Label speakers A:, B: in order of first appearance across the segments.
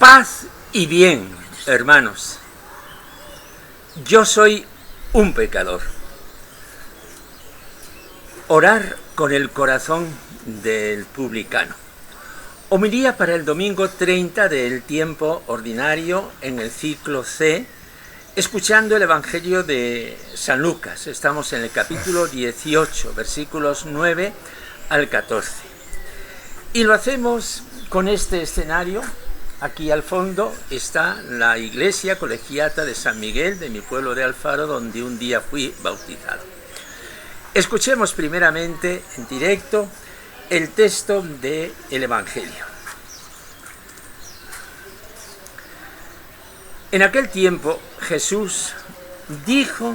A: Paz y bien, hermanos. Yo soy un pecador. Orar con el corazón del publicano. Homilía para el domingo 30 del tiempo ordinario en el ciclo C, escuchando el Evangelio de San Lucas. Estamos en el capítulo 18, versículos 9 al 14. Y lo hacemos con este escenario. Aquí al fondo está la iglesia colegiata de San Miguel de mi pueblo de Alfaro, donde un día fui bautizado. Escuchemos primeramente en directo el texto del Evangelio. En aquel tiempo Jesús dijo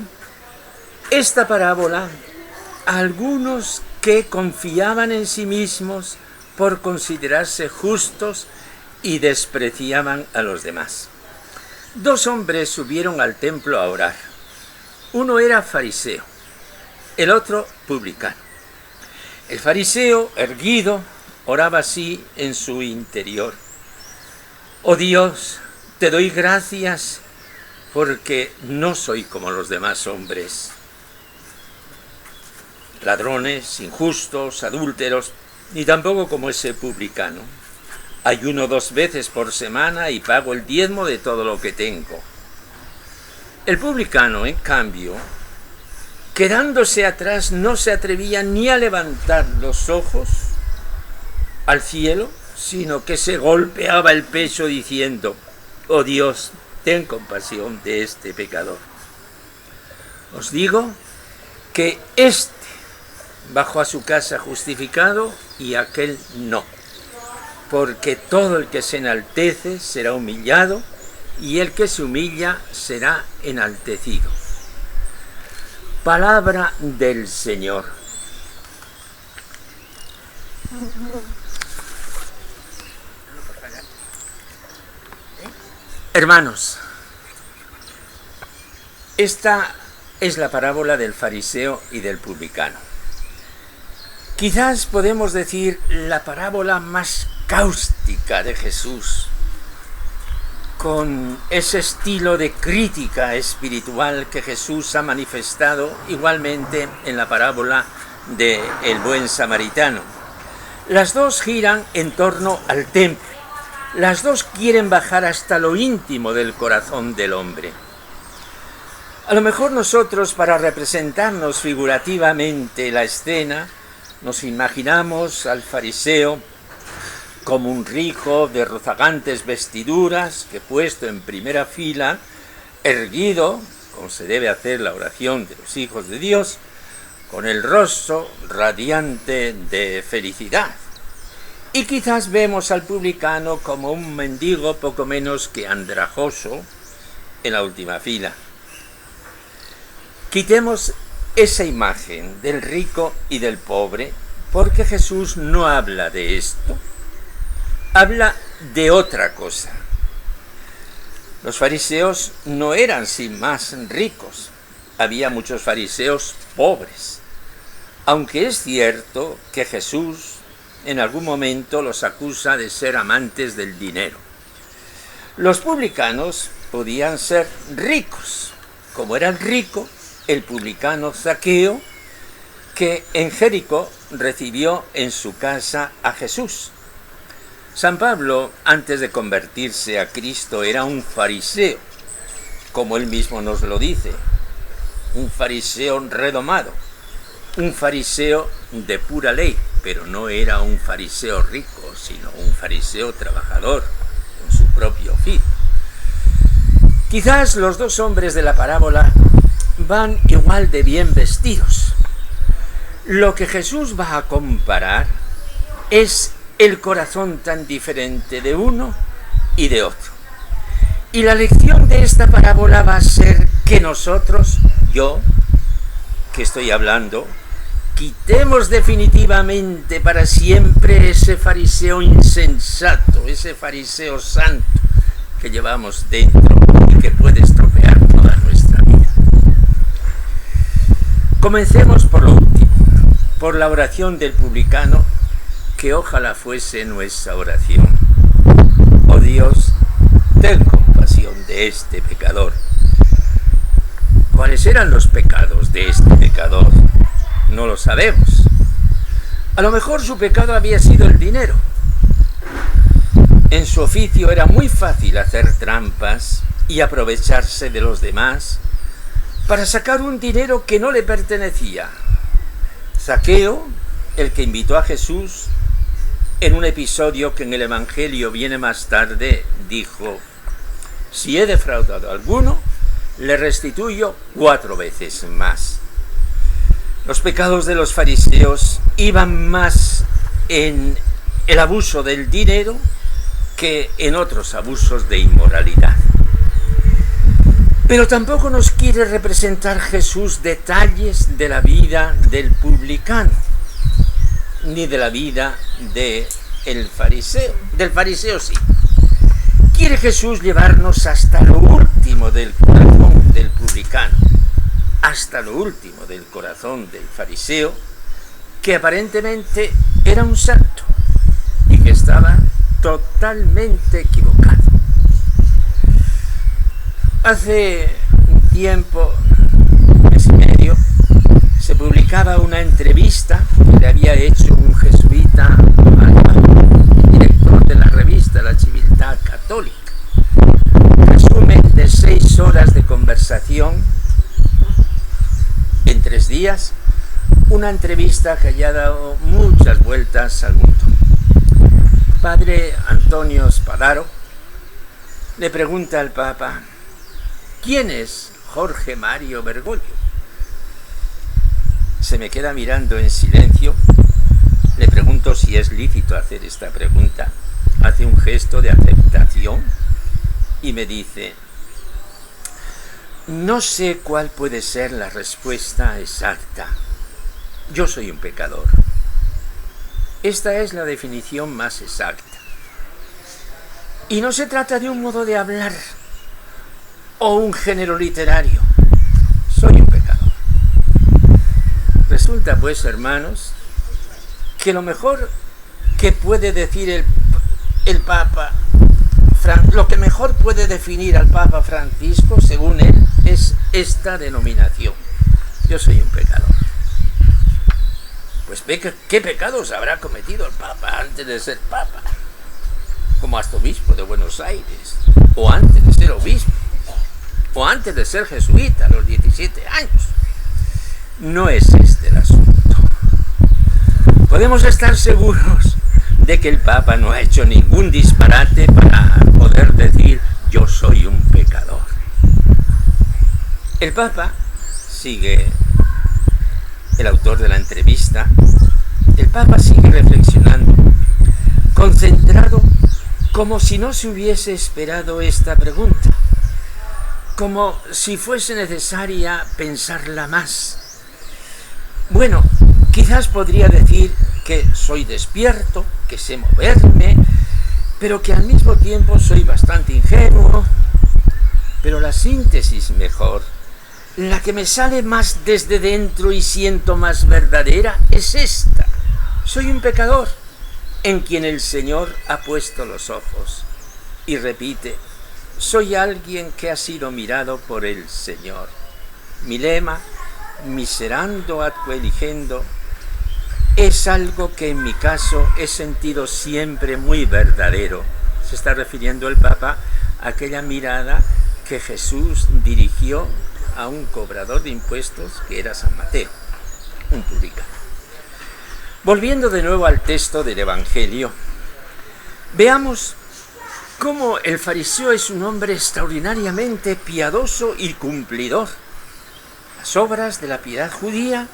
A: esta parábola a algunos que confiaban en sí mismos por considerarse justos y despreciaban a los demás. Dos hombres subieron al templo a orar. Uno era fariseo, el otro publicano. El fariseo, erguido, oraba así en su interior: «Oh Dios, te doy gracias porque no soy como los demás hombres, ladrones, injustos, adúlteros, ni tampoco como ese publicano. Ayuno 2 veces por semana y pago el diezmo de todo lo que tengo». El publicano, en cambio, quedándose atrás, no se atrevía ni a levantar los ojos al cielo, sino que se golpeaba el pecho diciendo: «Oh Dios, ten compasión de este pecador». Os digo que este bajó a su casa justificado y aquel no. Porque todo el que se enaltece será humillado, y el que se humilla será enaltecido. Palabra del Señor. Hermanos, esta es la parábola del fariseo y del publicano. Quizás podemos decir la parábola más cáustica de Jesús, con ese estilo de crítica espiritual que Jesús ha manifestado igualmente en la parábola de el buen samaritano. Las dos giran en torno al templo. Las dos quieren bajar hasta lo íntimo del corazón del hombre. A lo mejor nosotros, para representarnos figurativamente la escena, nos imaginamos al fariseo como un rico de rozagantes vestiduras que, puesto en primera fila, erguido, como se debe hacer la oración de los hijos de Dios, con el rostro radiante de felicidad. Y quizás vemos al publicano como un mendigo poco menos que andrajoso en la última fila. Quitemos esa imagen del rico y del pobre, porque Jesús no habla de esto. Habla de otra cosa. Los fariseos no eran sin más ricos. Había muchos fariseos pobres. Aunque es cierto que Jesús en algún momento los acusa de ser amantes del dinero. Los publicanos podían ser ricos, como era rico el publicano Zaqueo, que en Jericó recibió en su casa a Jesús. San Pablo, antes de convertirse a Cristo, era un fariseo, como él mismo nos lo dice, un fariseo redomado, un fariseo de pura ley, pero no era un fariseo rico, sino un fariseo trabajador, con su propio oficio. Quizás los dos hombres de la parábola van igual de bien vestidos. Lo que Jesús va a comparar es el corazón tan diferente de uno y de otro. Y la lección de esta parábola va a ser que nosotros, yo, que estoy hablando, quitemos definitivamente para siempre ese fariseo insensato, ese fariseo santo que llevamos dentro y que puede estropear toda nuestra vida. Comencemos por lo último, por la oración del publicano, que ojalá fuese nuestra oración. Oh Dios, ten compasión de este pecador. ¿Cuáles eran los pecados de este pecador? No lo sabemos. A lo mejor su pecado había sido el dinero. En su oficio era muy fácil hacer trampas y aprovecharse de los demás para sacar un dinero que no le pertenecía. Zaqueo, el que invitó a Jesús, en un episodio que en el Evangelio viene más tarde, dijo: si he defraudado a alguno, le restituyo 4 veces más. Los pecados de los fariseos iban más en el abuso del dinero que en otros abusos de inmoralidad. Pero tampoco nos quiere representar Jesús detalles de la vida del publicano, ni de la vida del fariseo sí. Quiere Jesús llevarnos hasta lo último del corazón del publicano, hasta lo último del corazón del fariseo, que aparentemente era un santo y que estaba totalmente equivocado. Hace un tiempo, un mes y medio, se publicaba una entrevista que le había hecho un jesuita al director de la revista La Civiltà Católica. Resumen de 6 horas de conversación en 3 días, una entrevista que haya dado muchas vueltas al mundo. Padre Antonio Spadaro le pregunta al Papa: ¿quién es Jorge Mario Bergoglio? Se me queda mirando en silencio. Le pregunto si es lícito hacer esta pregunta. Hace un gesto de aceptación y me dice: no sé cuál puede ser la respuesta exacta. Yo soy un pecador. Esta es la definición más exacta. Y no se trata de un modo de hablar o un género literario. Soy un pecador. Resulta, pues, hermanos, que lo mejor que puede decir el Papa, lo que mejor puede definir al Papa Francisco, según él, es esta denominación: yo soy un pecador. Pues ve qué pecados habrá cometido el Papa antes de ser Papa, como arzobispo de Buenos Aires, o antes de ser obispo, o antes de ser jesuita a los 17 años. No es este el asunto. Podemos estar seguros de que el Papa no ha hecho ningún disparate para poder decir: yo soy un pecador. El Papa, sigue el autor de la entrevista, el Papa sigue reflexionando, concentrado, como si no se hubiese esperado esta pregunta, como si fuese necesaria pensarla más. Bueno, quizás podría decir que soy despierto, que sé moverme, pero que al mismo tiempo soy bastante ingenuo. Pero la síntesis mejor, la que me sale más desde dentro y siento más verdadera, es esta: soy un pecador en quien el Señor ha puesto los ojos. Y repite: soy alguien que ha sido mirado por el Señor. Mi lema, miserando atque eligendo, es algo que en mi caso he sentido siempre muy verdadero. Se está refiriendo el Papa a aquella mirada que Jesús dirigió a un cobrador de impuestos que era San Mateo, un publicano. Volviendo de nuevo al texto del Evangelio, veamos cómo el fariseo es un hombre extraordinariamente piadoso y cumplidor. Las obras de la piedad judía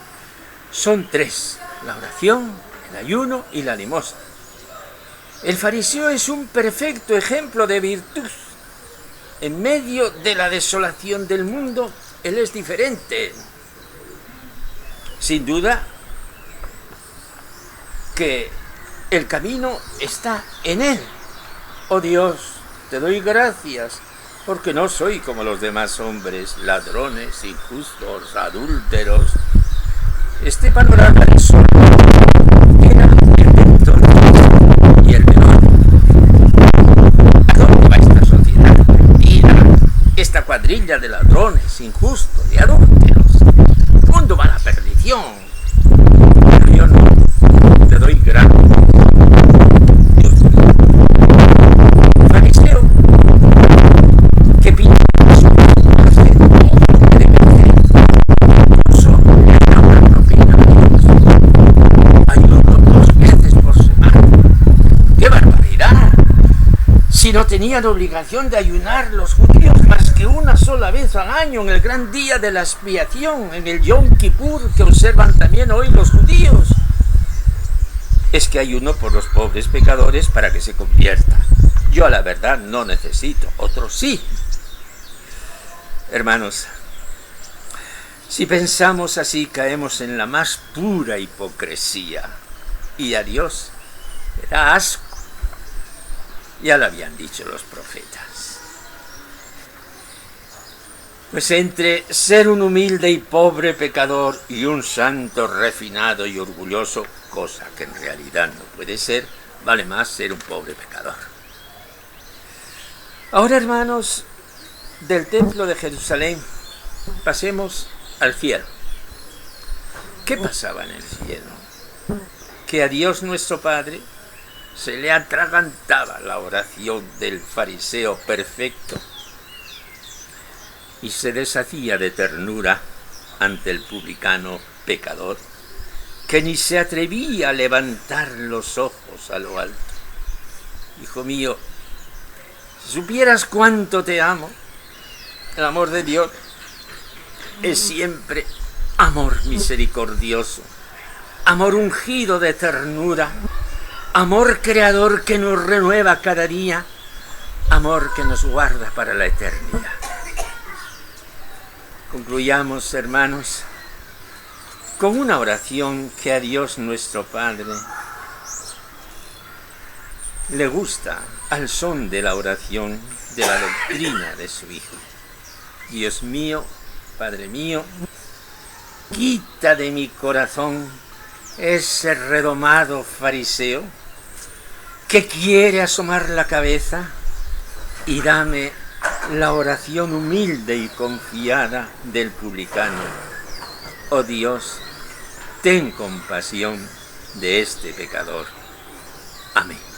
A: son 3: la oración, el ayuno y la limosna. El fariseo es un perfecto ejemplo de virtud. En medio de la desolación del mundo, él es diferente. Sin duda que el camino está en él. Oh Dios, te doy gracias, porque no soy como los demás hombres, ladrones, injustos, adúlteros. Este panorama del sol era el de entonces y el de hoy. ¿A dónde va esta sociedad? ladrones, injustos y adúlteros. El mundo va a la perdición. Pero yo no. Te doy gracias. Dios mío. Fariseo, que pinta su de ayuno 2 veces por semana. ¡Qué barbaridad! Si no tenían obligación de ayunar los judíos más que una sola vez al año, en el gran día de la expiación, en el Yom Kippur, que observan también hoy los judíos. Es que ayuno por los pobres pecadores para que se conviertan. Yo, la verdad, no necesito, otros sí. Hermanos, si pensamos así, caemos en la más pura hipocresía. Y a Dios le da asco. Ya lo habían dicho los profetas. Pues entre ser un humilde y pobre pecador y un santo refinado y orgulloso, cosa que en realidad no puede ser, vale más ser un pobre pecador. Ahora, hermanos, del templo de Jerusalén pasemos al cielo. ¿Qué pasaba en el cielo? Que a Dios nuestro Padre se le atragantaba la oración del fariseo perfecto y se deshacía de ternura ante el publicano pecador, que ni se atrevía a levantar los ojos a lo alto. Hijo mío, si supieras cuánto te amo, el amor de Dios es siempre amor misericordioso, amor ungido de ternura, amor creador que nos renueva cada día, amor que nos guarda para la eternidad. Concluyamos, hermanos, con una oración que a Dios nuestro Padre le gusta, al son de la oración de la doctrina de su Hijo. Dios mío, Padre mío, quita de mi corazón ese redomado fariseo que quiere asomar la cabeza y dame la oración humilde y confiada del publicano. Oh Dios, ten compasión de este pecador. Amén.